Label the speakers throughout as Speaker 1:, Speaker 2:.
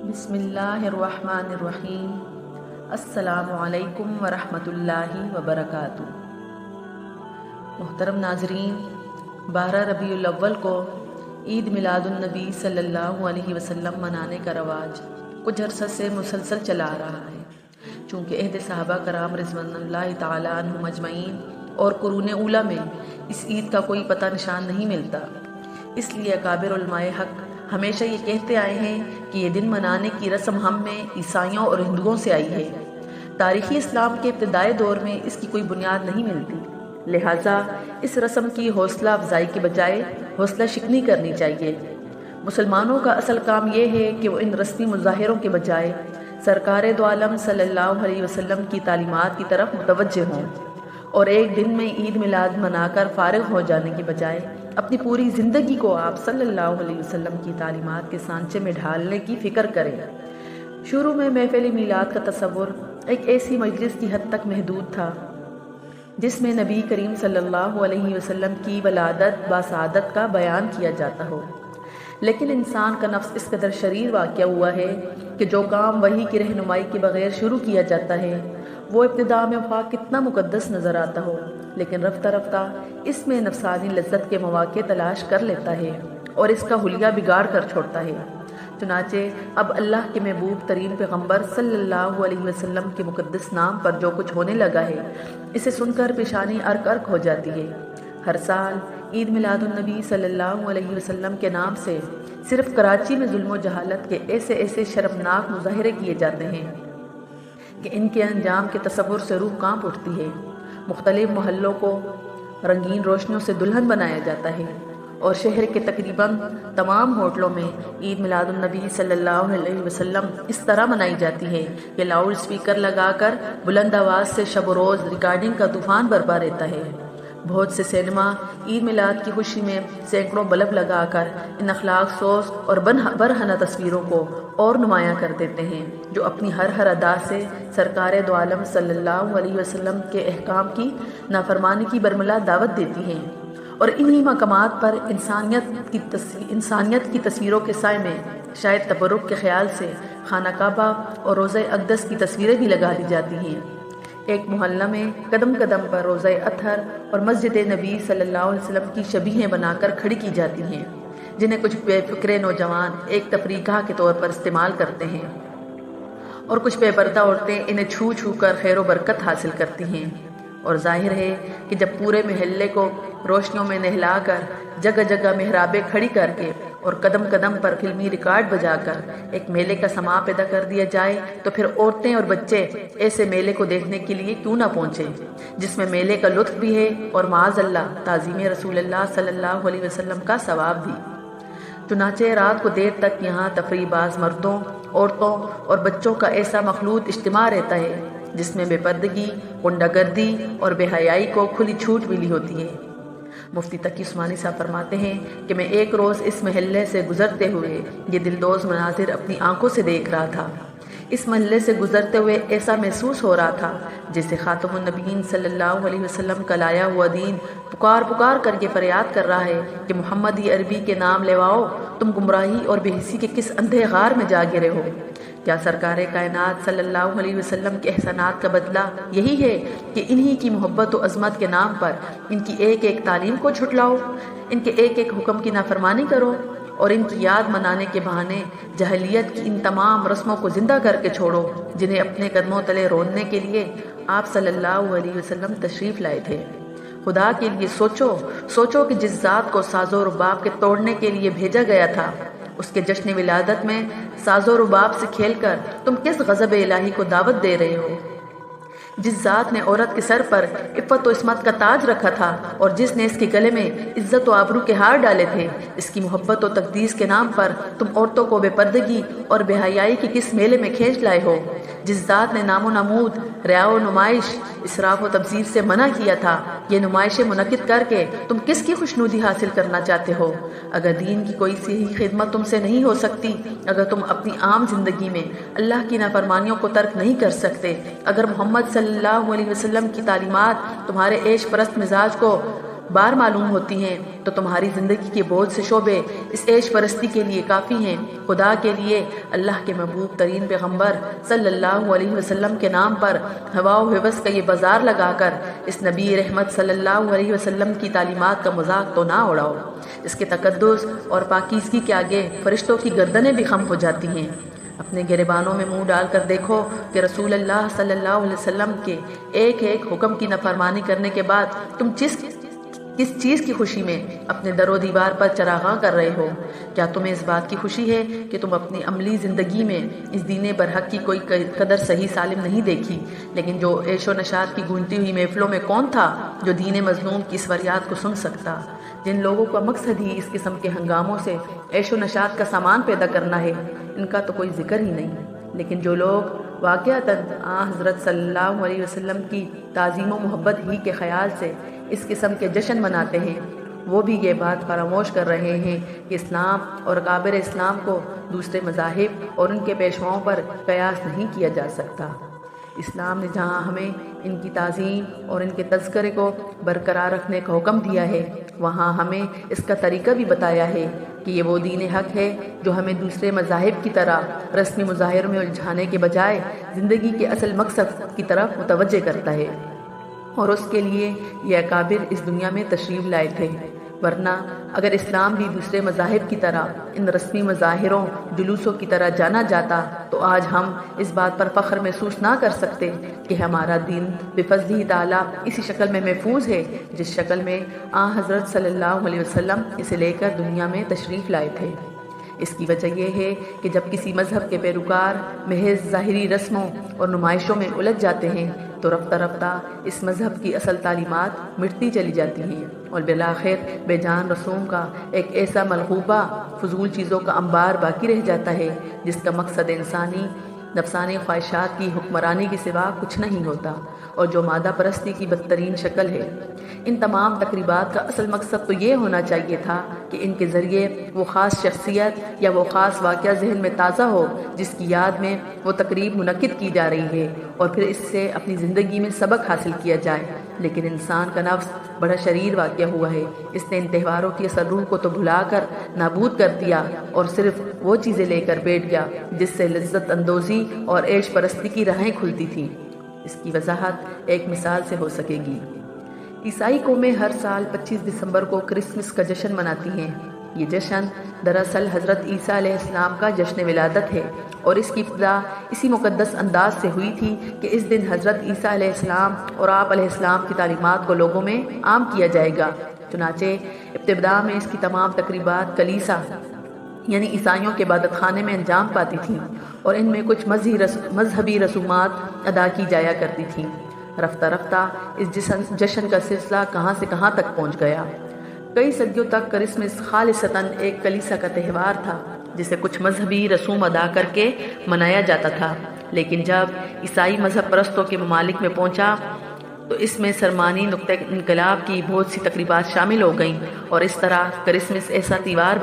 Speaker 1: بسم اللہ الرحمن الرحیم۔ السلام علیکم ورحمۃ اللہ وبرکاتہ۔ محترم ناظرین، 12 ربیع الاول کو عید میلاد النبی صلی اللہ علیہ وسلم منانے کا رواج کچھ عرصہ سے مسلسل چلا آ رہا ہے۔ چونکہ عہد صحابہ کرام رضوان اللہ تعالیٰ عنہم اجمعین اور قرون اولیٰ میں اس عید کا کوئی پتہ نشان نہیں ملتا، اس لیے اکابر علماء حق ہمیشہ یہ کہتے آئے ہیں کہ یہ دن منانے کی رسم ہم میں عیسائیوں اور ہندوؤں سے آئی ہے۔ تاریخی اسلام کے ابتدائی دور میں اس کی کوئی بنیاد نہیں ملتی، لہٰذا اس رسم کی حوصلہ افزائی کے بجائے حوصلہ شکنی کرنی چاہیے۔ مسلمانوں کا اصل کام یہ ہے کہ وہ ان رسمی مظاہروں کے بجائے سرکار دو عالم صلی اللہ علیہ وسلم کی تعلیمات کی طرف متوجہ ہوں، اور ایک دن میں عید میلاد منا کر فارغ ہو جانے کے بجائے اپنی پوری زندگی کو آپ صلی اللہ علیہ وسلم کی تعلیمات کے سانچے میں ڈھالنے کی فکر کریں۔ شروع میں محفل میلاد کا تصور ایک ایسی مجلس کی حد تک محدود تھا جس میں نبی کریم صلی اللہ علیہ وسلم کی ولادت باسعادت کا بیان کیا جاتا ہو، لیکن انسان کا نفس اس قدر شریر واقع ہوا ہے کہ جو کام وحی کی رہنمائی کے بغیر شروع کیا جاتا ہے وہ ابتداء میں خواہ کتنا مقدس نظر آتا ہو، لیکن رفتہ رفتہ اس میں نفسانی لذت کے مواقع تلاش کر لیتا ہے اور اس کا حلیہ بگاڑ کر چھوڑتا ہے۔ چنانچہ اب اللہ کے محبوب ترین پیغمبر صلی اللہ علیہ وسلم کے مقدس نام پر جو کچھ ہونے لگا ہے، اسے سن کر پیشانی ارک ارک ہو جاتی ہے۔ ہر سال عید میلاد النبی صلی اللہ علیہ وسلم کے نام سے صرف کراچی میں ظلم و جہالت کے ایسے شرمناک مظاہرے کیے جاتے ہیں کہ ان کے انجام کے تصور سے روح کانپ اٹھتی ہے۔ مختلف محلوں کو رنگین روشنیوں سے دلہن بنایا جاتا ہے اور شہر کے تقریباً تمام ہوٹلوں میں عید میلاد النبی صلی اللہ علیہ وسلم اس طرح منائی جاتی ہے کہ لاؤڈ اسپیکر لگا کر بلند آواز سے شب و روز ریکارڈنگ کا طوفان برپا رہتا ہے۔ بہت سے سینما عید میلاد کی خوشی میں سینکڑوں بلب لگا کر ان اخلاق سوز اور برہنہ تصویروں کو اور نمایاں کر دیتے ہیں جو اپنی ہر ادا سے سرکار دو عالم صلی اللہ علیہ وسلم کے احکام کی نافرمانی کی برملا دعوت دیتی ہیں، اور انہی مقامات پر انسانیت کی تصویروں کے سائے میں شاید تبرک کے خیال سے خانہ کعبہ اور روضہ اقدس کی تصویریں بھی لگا دی جاتی ہیں۔ ایک محلہ میں قدم قدم پر روضہ اطہر اور مسجد نبی صلی اللہ علیہ وسلم کی شبیہیں بنا کر کھڑی کی جاتی ہیں، جنہیں کچھ بے فکر نوجوان ایک تفریح گاہ کے طور پر استعمال کرتے ہیں، اور کچھ بے پردہ عورتیں انہیں چھو چھو کر خیر و برکت حاصل کرتی ہیں۔ اور ظاہر ہے کہ جب پورے محلے کو روشنیوں میں نہلا کر جگہ جگہ محرابیں کھڑی کر کے اور قدم قدم پر فلمی ریکارڈ بجا کر ایک میلے کا سماں پیدا کر دیا جائے تو پھر عورتیں اور بچے ایسے میلے کو دیکھنے کے لیے کیوں نہ پہنچیں، جس میں میلے کا لطف بھی ہے اور معاذ اللہ تعظیم رسول اللہ صلی اللہ علیہ وسلم کا ثواب بھی۔ چنانچہ رات کو دیر تک یہاں تفریح باز مردوں، عورتوں اور بچوں کا ایسا مخلوط اجتماع رہتا ہے جس میں بے پردگی، غنڈہ گردی اور بے حیائی کو کھلی چھوٹ ملی ہوتی ہے۔ مفتی تقی عثمانی صاحب فرماتے ہیں کہ میں ایک روز اس محلے سے گزرتے ہوئے یہ دلدوز مناظر اپنی آنکھوں سے دیکھ رہا تھا۔ اس محلے سے گزرتے ہوئے ایسا محسوس ہو رہا تھا جیسے خاتم النبیین صلی اللہ علیہ وسلم کا لایا ہوا دین پکار کر کے فریاد کر رہا ہے کہ محمدی عربی کے نام لیواؤ، تم گمراہی اور بے حسی کے کس اندھے غار میں جا گرے ہو۔ کیا سرکار کائنات صلی اللہ علیہ وسلم کے احسانات کا بدلہ یہی ہے کہ انہی کی محبت و عظمت کے نام پر ان کی ایک ایک تعلیم کو جھٹلاؤ، ان کے ایک ایک حکم کی نافرمانی کرو، اور ان کی یاد منانے کے بہانے جاہلیت کی ان تمام رسموں کو زندہ کر کے چھوڑو جنہیں اپنے قدموں تلے روننے کے لیے آپ صلی اللہ علیہ وسلم تشریف لائے تھے؟ خدا کے لیے سوچو کہ جس ذات کو ساز و رباب کے توڑنے کے لیے بھیجا گیا تھا، اس کے جشن ولادت میں ساز و رباب سے کھیل کر تم کس غضب الہی کو دعوت دے رہے ہو؟ جس ذات نے عورت کے سر پر عفت و عصمت کا تاج رکھا تھا اور جس نے اس کے گلے میں عزت و آبرو کے ہار ڈالے تھے، اس کی محبت و تقدیس کے نام پر تم عورتوں کو بے پردگی اور بے حیائی کے کس میلے میں کھینچ لائے ہو؟ جس ذات نے نام و نمود، ریا و نمائش، اسراف و تبذیر سے منع کیا تھا، یہ نمائشیں منعقد کر کے تم کس کی خوشنودی حاصل کرنا چاہتے ہو؟ اگر دین کی کوئی صحیح خدمت تم سے نہیں ہو سکتی، اگر تم اپنی عام زندگی میں اللہ کی نافرمانیوں کو ترک نہیں کر سکتے، اگر محمد صلی اللہ علیہ وسلم کی تعلیمات تمہارے عیش پرست مزاج کو بار معلوم ہوتی ہیں تو تمہاری زندگی کے بہت سے شعبے اس عیش پرستی کے لیے کافی ہیں۔ خدا کے لیے اللہ کے محبوب ترین پیغمبر صلی اللہ علیہ وسلم کے نام پر ہوا و ہوس کا یہ بازار لگا کر اس نبی رحمت صلی اللہ علیہ وسلم کی تعلیمات کا مذاق تو نہ اڑاؤ۔ اس کے تقدس اور پاکیزگی کے آگے فرشتوں کی گردنیں بھی خم ہو جاتی ہیں۔ اپنے گریبانوں میں منہ ڈال کر دیکھو کہ رسول اللہ صلی اللہ علیہ وسلم کے ایک ایک حکم کی نافرمانی کرنے کے بعد تم کس چیز کی خوشی میں اپنے در و دیوار پر چراغاں کر رہے ہو؟ کیا تمہیں اس بات کی خوشی ہے کہ تم اپنی عملی زندگی میں اس دین برحق کی کوئی قدر صحیح سالم نہیں دیکھی؟ لیکن جو عیش و نشاط کی گونجتی ہوئی محفلوں میں کون تھا جو دین مظلوم کی اس فریاد کو سن سکتا؟ جن لوگوں کا مقصد ہی اس قسم کے ہنگاموں سے عیش و نشاط کا سامان پیدا کرنا ہے، ان کا تو کوئی ذکر ہی نہیں۔ لیکن جو لوگ واقعتاً حضرت صلی اللہ علیہ وسلم کی تعظیم و محبت ہی کے خیال سے اس قسم کے جشن مناتے ہیں، وہ بھی یہ بات فراموش کر رہے ہیں کہ اسلام اور اکابر اسلام کو دوسرے مذاہب اور ان کے پیشواؤں پر قیاس نہیں کیا جا سکتا۔ اسلام نے جہاں ہمیں ان کی تعظیم اور ان کے تذکرے کو برقرار رکھنے کا حکم دیا ہے، وہاں ہمیں اس کا طریقہ بھی بتایا ہے کہ یہ وہ دین حق ہے جو ہمیں دوسرے مذاہب کی طرح رسمی مظاہر میں الجھانے کے بجائے زندگی کے اصل مقصد کی طرف متوجہ کرتا ہے، اور اس کے لیے یہ اکابر اس دنیا میں تشریف لائے تھے۔ ورنہ اگر اسلام بھی دوسرے مذاہب کی طرح ان رسمی مظاہروں جلوسوں کی طرح جانا جاتا تو آج ہم اس بات پر فخر محسوس نہ کر سکتے کہ ہمارا دین بفضلہ تعالیٰ اسی شکل میں محفوظ ہے جس شکل میں حضرت صلی اللہ علیہ وسلم اسے لے کر دنیا میں تشریف لائے تھے۔ اس کی وجہ یہ ہے کہ جب کسی مذہب کے پیروکار محض ظاہری رسموں اور نمائشوں میں الجھ جاتے ہیں تو رفتہ رفتہ اس مذہب کی اصل تعلیمات مٹتی چلی جاتی ہیں، اور بالآخر بے جان رسوم کا ایک ایسا ملغوبہ فضول چیزوں کا انبار باقی رہ جاتا ہے جس کا مقصد نفسانی خواہشات کی حکمرانی کے سوا کچھ نہیں ہوتا، اور جو مادہ پرستی کی بدترین شکل ہے۔ ان تمام تقریبات کا اصل مقصد تو یہ ہونا چاہیے تھا کہ ان کے ذریعے وہ خاص شخصیت یا وہ خاص واقعہ ذہن میں تازہ ہو جس کی یاد میں وہ تقریب منعقد کی جا رہی ہے، اور پھر اس سے اپنی زندگی میں سبق حاصل کیا جائے۔ لیکن انسان کا نفس بڑا شریر واقع ہوا ہے، اس نے ان تہواروں کی اصل روح کو تو بھلا کر نابود کر دیا اور صرف وہ چیزیں لے کر بیٹھ گیا جس سے لذت اندوزی اور عیش پرستی کی راہیں کھلتی تھیں۔ اس کی وضاحت ایک مثال سے ہو سکے گی۔ عیسائی قومیں ہر سال 25 دسمبر کو کرسمس کا جشن مناتی ہیں۔ یہ جشن دراصل حضرت عیسیٰ علیہ السلام کا جشن ولادت ہے، اور اس کی ابتدا اسی مقدس انداز سے ہوئی تھی کہ اس دن حضرت عیسیٰ علیہ السلام اور آپ علیہ السلام کی تعلیمات کو لوگوں میں عام کیا جائے گا۔ چنانچہ ابتدا میں اس کی تمام تقریبات کلیسا یعنی عیسائیوں کے عبادت خانے میں انجام پاتی تھیں، اور ان میں کچھ مذہبی رسومات ادا کی جایا کرتی تھیں۔ رفتہ رفتہ اس جشن کا سلسلہ کہاں سے کہاں تک پہنچ گیا۔ کئی صدیوں تک کرسمس خالصتاً ایک کلیسا کا تہوار تھا جسے کچھ مذہبی رسوم ادا کر کے منایا جاتا تھا، لیکن جب عیسائی مذہب پرستوں کے ممالک میں پہنچا تو اس میں سرمانی نقطہ انقلاب کی بہت سی تقریبات شامل ہو گئیں، اور اس طرح کرسمس ایسا تہوار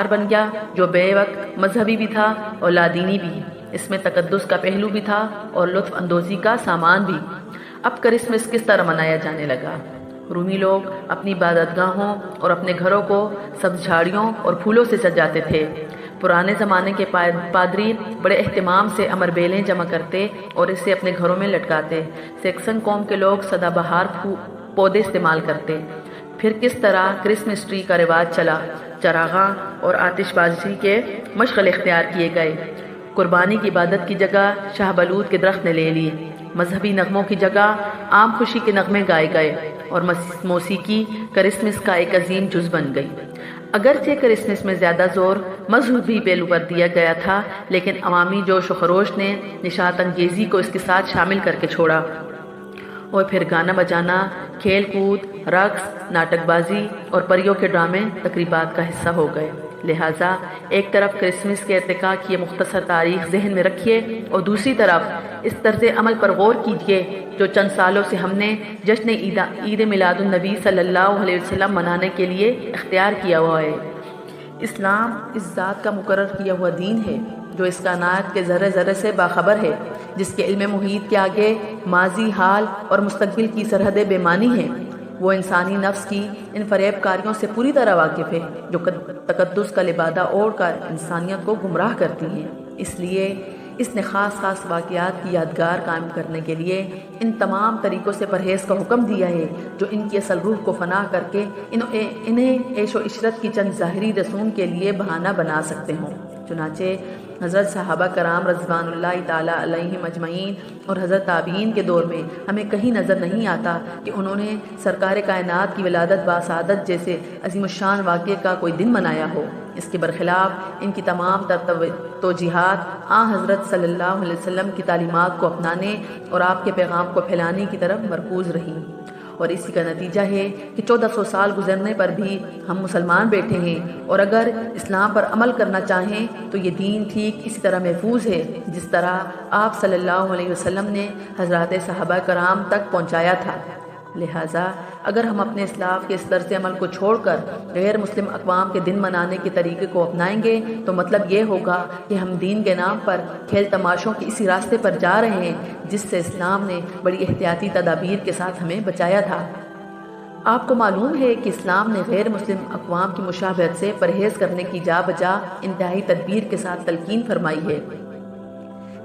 Speaker 1: بن گیا جو بے وقت مذہبی بھی تھا اور لادینی بھی۔ اس میں تقدس کا پہلو بھی تھا اور لطف اندوزی کا سامان بھی۔ اب کرسمس کس طرح منایا جانے لگا؟ رومی لوگ اپنی عبادت گاہوں اور اپنے گھروں کو سبز جھاڑیوں اور پھولوں سے سجاتے تھے۔ پرانے زمانے کے پادری بڑے اہتمام سے امر بیلیں جمع کرتے اور اسے اپنے گھروں میں لٹکاتے۔ سیکسن قوم کے لوگ سدا بہار پودے استعمال کرتے۔ پھر کس طرح کرسمس ٹری کا رواج چلا، چراغاں اور آتش بازی کے مشغل اختیار کیے گئے۔ قربانی کی عبادت کی جگہ شاہ بلود کے درخت نے لے لی، مذہبی نغموں کی جگہ عام خوشی کے نغمے گائے گئے، اور موسیقی کرسمس کا ایک عظیم جز بن گئی۔ اگرچہ کرسمس میں زیادہ زور مذہبی پہلو پر دیا گیا تھا، لیکن عوامی جوش و خروش نے نشاط انگیزی کو اس کے ساتھ شامل کر کے چھوڑا، اور پھر گانا بجانا، کھیل کود، رقص، ناٹک بازی اور پریوں کے ڈرامے تقریبات کا حصہ ہو گئے۔ لہٰذا ایک طرف کرسمس کے ارتقاء کی یہ مختصر تاریخ ذہن میں رکھیے، اور دوسری طرف اس طرز عمل پر غور کیجیے جو چند سالوں سے ہم نے جشن عید میلاد النبی صلی اللہ علیہ وسلم منانے کے لیے اختیار کیا ہوا ہے۔ اسلام اس ذات کا مقرر کیا ہوا دین ہے جو اس کائنات کے ذرے ذرے سے باخبر ہے، جس کے علم محیط کے آگے ماضی، حال اور مستقبل کی سرحدیں بے معنی ہیں۔ وہ انسانی نفس کی ان فریب کاریوں سے پوری طرح واقف ہے جو تقدس کا لبادہ اوڑھ کر انسانیت کو گمراہ کرتی ہیں۔ اس لیے اس نے خاص واقعات کی یادگار قائم کرنے کے لیے ان تمام طریقوں سے پرہیز کا حکم دیا ہے جو ان کی اصل روح کو فنا کر کے انہیں عیش و عشرت کی چند ظاہری رسوم کے لیے بہانہ بنا سکتے ہوں۔ چنانچہ حضرت صحابہ کرام رضوان اللہ تعالیٰ علیہم اجمعین اور حضرت تابعین کے دور میں ہمیں کہیں نظر نہیں آتا کہ انہوں نے سرکار کائنات کی ولادت باسعادت جیسے عظیم الشان واقعے کا کوئی دن منایا ہو۔ اس کے برخلاف ان کی تمام توجیہات حضرت صلی اللہ علیہ وسلم کی تعلیمات کو اپنانے اور آپ کے پیغام کو پھیلانے کی طرف مرکوز رہیں، اور اسی کا نتیجہ ہے کہ 1400 سال گزرنے پر بھی ہم مسلمان بیٹھے ہیں، اور اگر اسلام پر عمل کرنا چاہیں تو یہ دین ٹھیک اسی طرح محفوظ ہے جس طرح آپ صلی اللہ علیہ وسلم نے حضرات صحابہ کرام تک پہنچایا تھا۔ لہٰذا اگر ہم اپنے اسلاف کے اس طرز عمل کو چھوڑ کر غیر مسلم اقوام کے دن منانے کے طریقے کو اپنائیں گے تو مطلب یہ ہوگا کہ ہم دین کے نام پر کھیل تماشوں کے اسی راستے پر جا رہے ہیں جس سے اسلام نے بڑی احتیاطی تدابیر کے ساتھ ہمیں بچایا تھا۔ آپ کو معلوم ہے کہ اسلام نے غیر مسلم اقوام کی مشابہت سے پرہیز کرنے کی جا بجا انتہائی تدبیر کے ساتھ تلقین فرمائی ہے۔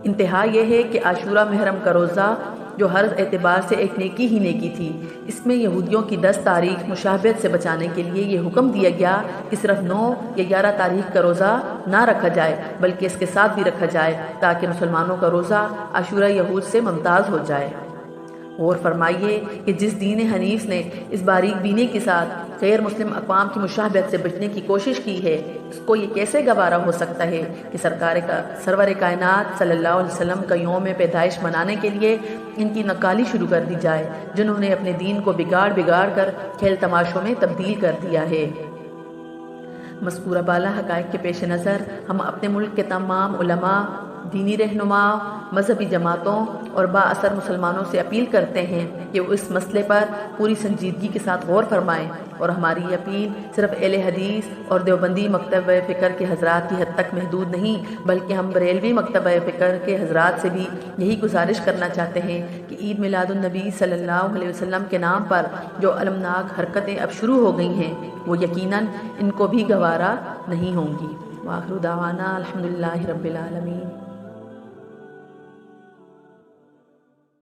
Speaker 1: انتہا یہ ہے کہ عاشورہ محرم کا روزہ جو ہر اعتبار سے ایک نیکی ہی نیکی تھی، اس میں یہودیوں کی 10 تاریخ مشابہت سے بچانے کے لیے یہ حکم دیا گیا کہ صرف 9 یا 11 تاریخ کا روزہ نہ رکھا جائے بلکہ اس کے ساتھ بھی رکھا جائے تاکہ مسلمانوں کا روزہ عاشورہ یہود سے ممتاز ہو جائے۔ غور فرمائیے کہ جس دین حنیف نے اس باریک بینی کے ساتھ غیر مسلم اقوام کی مشابہت سے بچنے کی کوشش کی ہے، اس کو یہ کیسے گوارا ہو سکتا ہے کہ سرور کائنات صلی اللہ علیہ وسلم کا یوم پیدائش منانے کے لیے ان کی نکالی شروع کر دی جائے جنہوں نے اپنے دین کو بگاڑ کر کھیل تماشوں میں تبدیل کر دیا ہے۔ مذکورہ بالا حقائق کے پیش نظر ہم اپنے ملک کے تمام علماء، دینی رہنما، مذہبی جماعتوں اور با اثر مسلمانوں سے اپیل کرتے ہیں کہ وہ اس مسئلے پر پوری سنجیدگی کے ساتھ غور فرمائیں، اور ہماری یہ اپیل صرف اہل حدیث اور دیوبندی مکتبہ فکر کے حضرات کی حد تک محدود نہیں بلکہ ہم بریلوی مکتبہ فکر کے حضرات سے بھی یہی گزارش کرنا چاہتے ہیں کہ عید میلاد النبی صلی اللہ علیہ وسلم کے نام پر جو المناک حرکتیں اب شروع ہو گئی ہیں وہ یقیناً ان کو بھی گوارا نہیں ہوں گی۔ وآخر دعوانا الحمدللہ رب العالمین۔